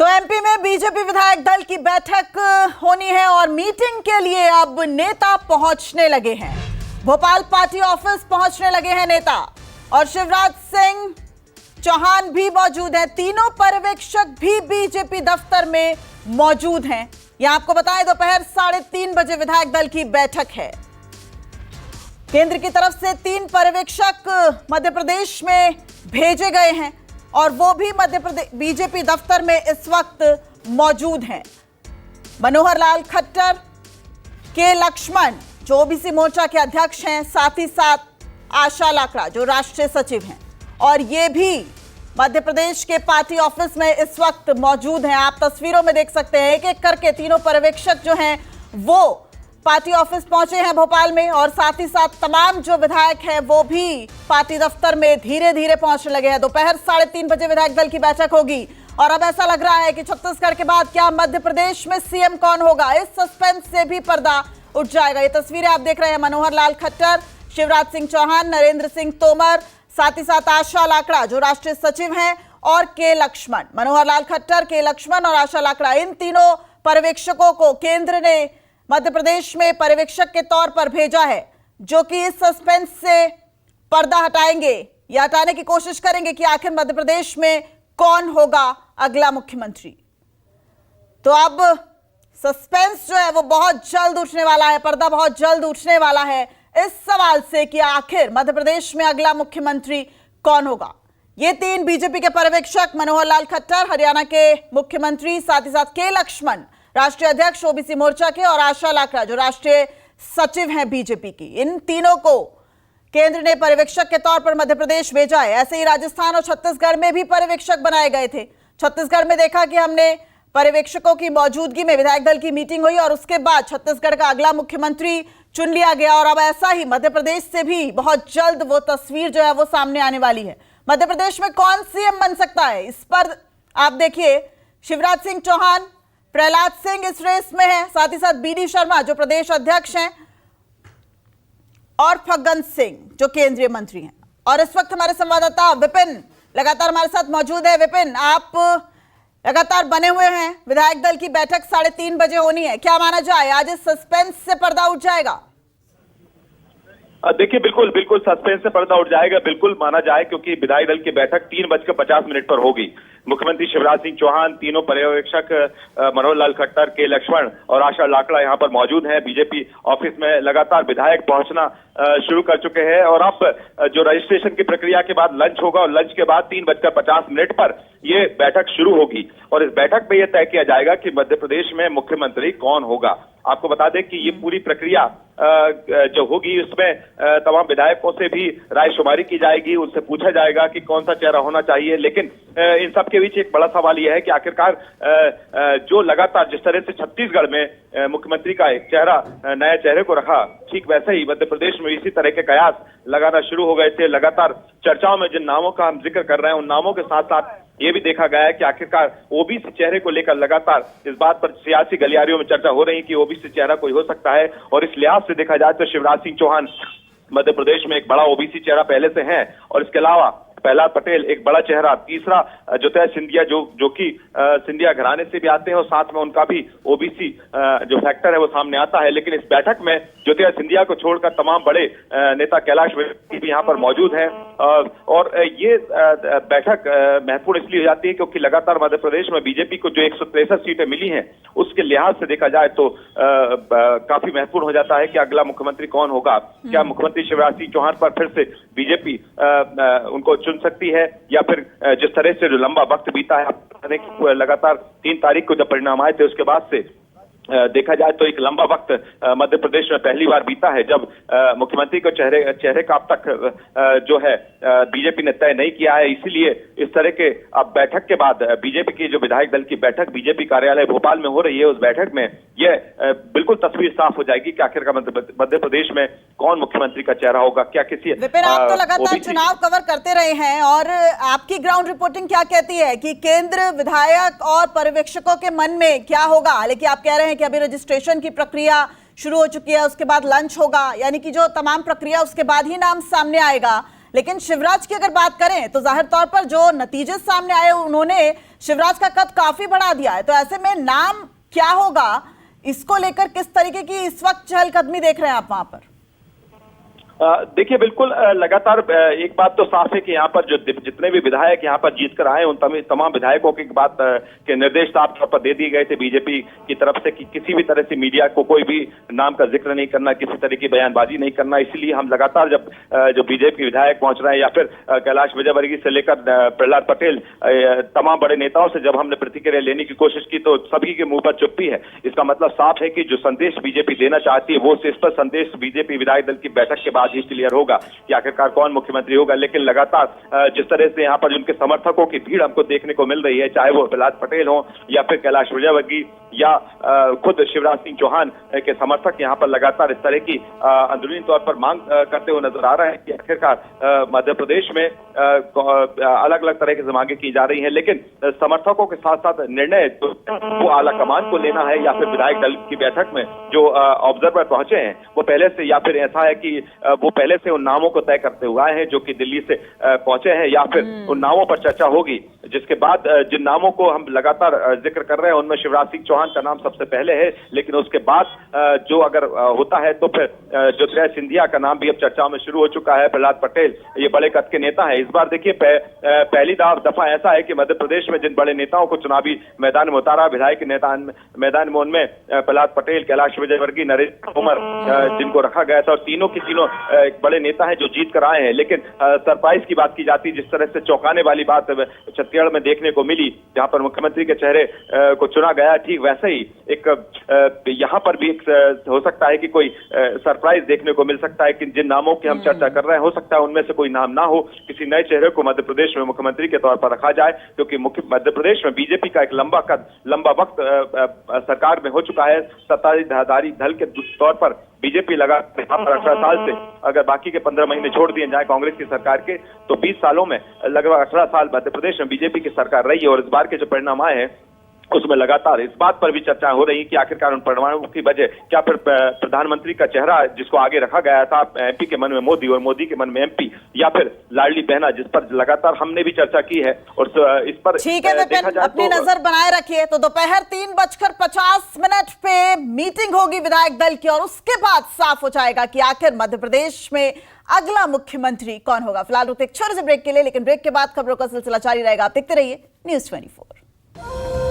तो एमपी में बीजेपी विधायक दल की बैठक होनी है और मीटिंग के लिए अब नेता पहुंचने लगे हैं। भोपाल पार्टी ऑफिस पहुंचने लगे हैं नेता और शिवराज सिंह चौहान भी मौजूद हैं। तीनों पर्यवेक्षक भी बीजेपी दफ्तर में मौजूद हैं। यहां आपको बताएं दोपहर 3:30 बजे विधायक दल की बैठक है। केंद्र की तरफ से 3 पर्यवेक्षक मध्य प्रदेश में भेजे गए हैं और वो भी मध्य प्रदेश बीजेपी दफ्तर में इस वक्त मौजूद हैं। मनोहर लाल खट्टर, के लक्ष्मण जो ओबीसी मोर्चा के अध्यक्ष हैं, साथ ही साथ आशा लाकड़ा जो राष्ट्रीय सचिव हैं, और ये भी मध्य प्रदेश के पार्टी ऑफिस में इस वक्त मौजूद हैं। आप तस्वीरों में देख सकते हैं एक एक करके तीनों पर्यवेक्षक जो हैं वो पार्टी ऑफिस पहुंचे हैं भोपाल में, और साथ ही साथ तमाम जो विधायक हैं वो भी पार्टी दफ्तर में धीरे धीरे पहुंचने लगे हैं। दोपहर 3:30 बजे विधायक दल की बैठक होगी और अब ऐसा लग रहा है कि छत्तीसगढ़ के बाद क्या मध्य प्रदेश में सीएम कौन होगा, इस सस्पेंस से भी पर्दा उठ जाएगा। ये तस्वीरें आप देख रहे हैं मनोहर लाल खट्टर, शिवराज सिंह चौहान, नरेंद्र सिंह तोमर, साथ ही साथ आशा लाकड़ा जो राष्ट्रीय सचिव हैं, और के लक्ष्मण। मनोहर लाल खट्टर, के लक्ष्मण और आशा लाकड़ा, इन तीनों पर्यवेक्षकों को केंद्र ने मध्य प्रदेश में पर्यवेक्षक के तौर पर भेजा है, जो कि इस सस्पेंस से पर्दा हटाएंगे या हटाने की कोशिश करेंगे कि आखिर मध्य प्रदेश में कौन होगा अगला मुख्यमंत्री। तो अब सस्पेंस जो है वो बहुत जल्द उठने वाला है, पर्दा बहुत जल्द उठने वाला है इस सवाल से कि आखिर मध्य प्रदेश में अगला मुख्यमंत्री कौन होगा। ये 3 बीजेपी के पर्यवेक्षक मनोहर लाल खट्टर, हरियाणा के मुख्यमंत्री, साथ ही साथ के लक्ष्मण राष्ट्रीय अध्यक्ष ओबीसी मोर्चा के, और आशा लाकड़ा जो राष्ट्रीय सचिव हैं बीजेपी की, इन तीनों को केंद्र ने पर्यवेक्षक के तौर पर मध्य प्रदेश भेजा है। ऐसे ही राजस्थान और छत्तीसगढ़ में भी पर्यवेक्षक बनाए गए थे। छत्तीसगढ़ में देखा कि हमने पर्यवेक्षकों की मौजूदगी में विधायक दल की मीटिंग हुई और उसके बाद छत्तीसगढ़ का अगला मुख्यमंत्री चुन लिया गया, और अब ऐसा ही मध्य प्रदेश से भी बहुत जल्द वो तस्वीर जो है वो सामने आने वाली है। मध्य प्रदेश में कौन सीएम बन सकता है, इस पर आप देखिए शिवराज सिंह चौहान, प्रहलाद सिंह इस रेस में है, साथ ही साथ बीडी शर्मा जो प्रदेश अध्यक्ष हैं, और फग्गन सिंह जो केंद्रीय मंत्री हैं। और इस वक्त हमारे संवाददाता विपिन लगातार हमारे साथ मौजूद है। विपिन, आप लगातार बने हुए हैं, विधायक दल की बैठक 3:30 बजे होनी है, क्या माना जाए आज इस सस्पेंस से पर्दा उठ जाएगा? देखिए, बिल्कुल सस्पेंस से पर्दा उठ जाएगा, बिल्कुल माना जाए, क्योंकि विधायक दल की बैठक 3:50 पर होगी। मुख्यमंत्री शिवराज सिंह चौहान, तीनों पर्यवेक्षक मनोहर लाल खट्टर, के लक्ष्मण और आशा लाकड़ा यहाँ पर मौजूद हैं। बीजेपी ऑफिस में लगातार विधायक पहुंचना शुरू कर चुके हैं, और अब जो रजिस्ट्रेशन की प्रक्रिया के बाद लंच होगा, और लंच के बाद 3:50 पर ये बैठक शुरू होगी, और इस बैठक में यह तय किया जाएगा कि मध्य प्रदेश में मुख्यमंत्री कौन होगा। आपको बता दें कि ये पूरी प्रक्रिया जो होगी उसमें तमाम विधायकों से भी रायशुमारी की जाएगी, उनसे पूछा जाएगा कि कौन सा चेहरा होना चाहिए। लेकिन इन सब के बीच एक बड़ा सवाल यह है कि आखिरकार जो लगातार जिस तरह से छत्तीसगढ़ में मुख्यमंत्री का एक चेहरा, नए चेहरे को रखा, ठीक वैसे ही मध्य प्रदेश में इसी तरह के कयास लगाना शुरू हो गए थे। लगातार चर्चाओं में जिन नामों का हम जिक्र कर रहे हैं, उन नामों के साथ साथ ये भी देखा गया है कि आखिरकार ओबीसी चेहरे को लेकर लगातार इस बात पर सियासी गलियारियों में चर्चा हो रही है कि ओबीसी चेहरा कोई हो सकता है। और इस लिहाज से देखा जाए तो शिवराज सिंह चौहान मध्य प्रदेश में एक बड़ा ओबीसी चेहरा पहले से है, और इसके अलावा प्रहलाद पटेल एक बड़ा चेहरा, तीसरा ज्योतिराज सिंधिया जो कि सिंधिया घराने से भी आते हैं, और साथ में उनका भी ओबीसी जो फैक्टर है वो सामने आता है। लेकिन इस बैठक में ज्योतिराज सिंधिया को छोड़कर तमाम बड़े नेता कैलाश विजयवर्गीय भी यहाँ पर मौजूद हैं, और ये बैठक महत्वपूर्ण इसलिए हो जाती है क्योंकि लगातार मध्य प्रदेश में बीजेपी को जो 163 सीटें मिली हैं, उसके लिहाज से देखा जाए तो काफी महत्वपूर्ण हो जाता है कि अगला मुख्यमंत्री कौन होगा। क्या मुख्यमंत्री शिवराज सिंह चौहान पर फिर से बीजेपी उनको चुन सकती है, या फिर जिस तरह से जो लंबा वक्त बीता है, लगातार 3 तारीख को जब परिणाम आए थे उसके बाद से देखा जाए तो एक लंबा वक्त मध्य प्रदेश में पहली बार बीता है जब मुख्यमंत्री को चेहरे का अब तक जो है बीजेपी ने तय नहीं किया है। इसीलिए इस तरह के अब बैठक के बाद बीजेपी की जो विधायक दल की बैठक बीजेपी कार्यालय भोपाल में हो रही है, उस बैठक में यह बिल्कुल तस्वीर साफ हो जाएगी कि आखिरकार मध्य प्रदेश में कौन मुख्यमंत्री का चेहरा होगा। क्या किसी विपिन, आप तो लगातार चुनाव कवर करते रहे हैं, और आपकी ग्राउंड रिपोर्टिंग क्या कहती है कि केंद्र, विधायक और पर्यवेक्षकों के मन में क्या होगा? हालांकि आप कह रहे हैं कि अभी रजिस्ट्रेशन की प्रक्रिया शुरू हो चुकी है, उसके बाद लंच होगा, यानी कि जो तमाम प्रक्रिया उसके बाद ही नाम सामने आएगा, लेकिन शिवराज की अगर बात करें तो जाहिर तौर पर जो नतीजे सामने आए उन्होंने शिवराज का कद काफी बढ़ा दिया है। तो ऐसे में नाम क्या होगा, इसको लेकर किस तरीके की इस वक्त चहलकदमी देख रहे हैं आप वहां पर? देखिए, बिल्कुल लगातार एक बात तो साफ है कि यहाँ पर जो जितने भी विधायक यहाँ पर जीत कर आए उन तमाम विधायकों की बात के निर्देश साफ तौर पर दे दिए गए थे बीजेपी की तरफ से कि किसी भी तरह से मीडिया को कोई भी नाम का जिक्र नहीं करना, किसी तरह की बयानबाजी नहीं करना। इसीलिए हम लगातार जब जो बीजेपी विधायक पहुंच रहे हैं या फिर कैलाश विजयवर्गीय से लेकर प्रहलाद पटेल, तमाम बड़े नेताओं से जब हमने प्रतिक्रिया लेने की कोशिश की तो सभी के मुंह पर चुप्पी है। इसका मतलब साफ है कि जो संदेश बीजेपी देना चाहती है वो स्पष्ट संदेश बीजेपी विधायक दल की बैठक के बाद ही क्लियर होगा कि आखिरकार कौन मुख्यमंत्री होगा। लेकिन लगातार जिस तरह से यहाँ पर उनके समर्थकों की भीड़ हमको देखने को मिल रही है, चाहे वो प्रहलाद पटेल हो या फिर कैलाश विजयवर्गीय या खुद शिवराज सिंह चौहान के समर्थक यहाँ पर लगातार इस तरह की अंदरूनी तौर पर मांग करते हुए नजर आ रहे हैं कि आखिरकार मध्य प्रदेश में अलग अलग तरह की मांगे की जा रही हैं। लेकिन समर्थकों के साथ साथ निर्णय वो आला कमान को लेना है या फिर विधायक दल की बैठक में जो ऑब्जर्वर पहुंचे हैं वो पहले से, या फिर ऐसा है कि वो पहले से उन नामों को तय करते हुए आए हैं जो कि दिल्ली से पहुंचे हैं, या फिर उन नामों पर चर्चा होगी जिसके बाद जिन नामों को हम लगातार जिक्र कर रहे हैं उनमें शिवराज सिंह चौहान का नाम सबसे पहले है। लेकिन उसके बाद जो अगर होता है तो फिर ज्योतिरादित्य सिंधिया का नाम भी अब चर्चाओं में शुरू हो चुका है। प्रहलाद पटेल ये बड़े कद के नेता है। इस बार देखिए पहली दफा ऐसा है कि मध्य प्रदेश में जिन बड़े नेताओं को चुनावी मैदान में उतारा, विधायक नेता मैदान में, उनमें प्रहलाद पटेल, कैलाश विजयवर्गीय, नरेंद्र तोमर जिनको रखा गया था, और तीनों के तीनों एक बड़े नेता हैं जो जीत कर आए हैं। लेकिन सरप्राइज की बात की जाती, जिस तरह से चौंकाने वाली बात छत्तीसगढ़ में देखने को मिली जहां पर मुख्यमंत्री के चेहरे को चुना गया, ठीक वैसे ही एक यहाँ पर भी एक हो सकता है कि कोई सरप्राइज देखने को मिल सकता है कि जिन नामों की हम चर्चा कर रहे हैं हो सकता है उनमें से कोई नाम ना हो, किसी नए चेहरे को मध्य प्रदेश में मुख्यमंत्री के तौर पर रखा जाए। क्योंकि मध्य प्रदेश में बीजेपी का एक लंबा वक्त सरकार में हो चुका है। सत्ताधारी दल के तौर पर बीजेपी लगातार 18 साल से, अगर बाकी के 15 महीने छोड़ दिए जाए कांग्रेस की सरकार के, तो 20 सालों में लगभग 18 साल मध्य प्रदेश में बीजेपी की सरकार रही है। और इस बार के जो परिणाम आए हैं उसमें लगातार इस बात पर भी चर्चा हो रही है कि आखिरकार उन परिणामों की वजह क्या फिर प्रधानमंत्री का चेहरा जिसको आगे रखा गया था एमपी के मन में मोदी और मोदी के मन में एमपी, या फिर लाडली बहना जिस पर लगातार हमने भी चर्चा की है। और इस पर ठीक है विपिन, अपनी नजर बनाए रखिए। तो दोपहर 3:50 पे मीटिंग होगी विधायक दल की और उसके बाद साफ हो जाएगा कि आखिर मध्य प्रदेश में अगला मुख्यमंत्री कौन होगा। फिलहाल रुकते एक छोटे से ब्रेक के लिए, लेकिन ब्रेक के बाद खबरों का सिलसिला जारी रहेगा। आप देखते रहिए News 24।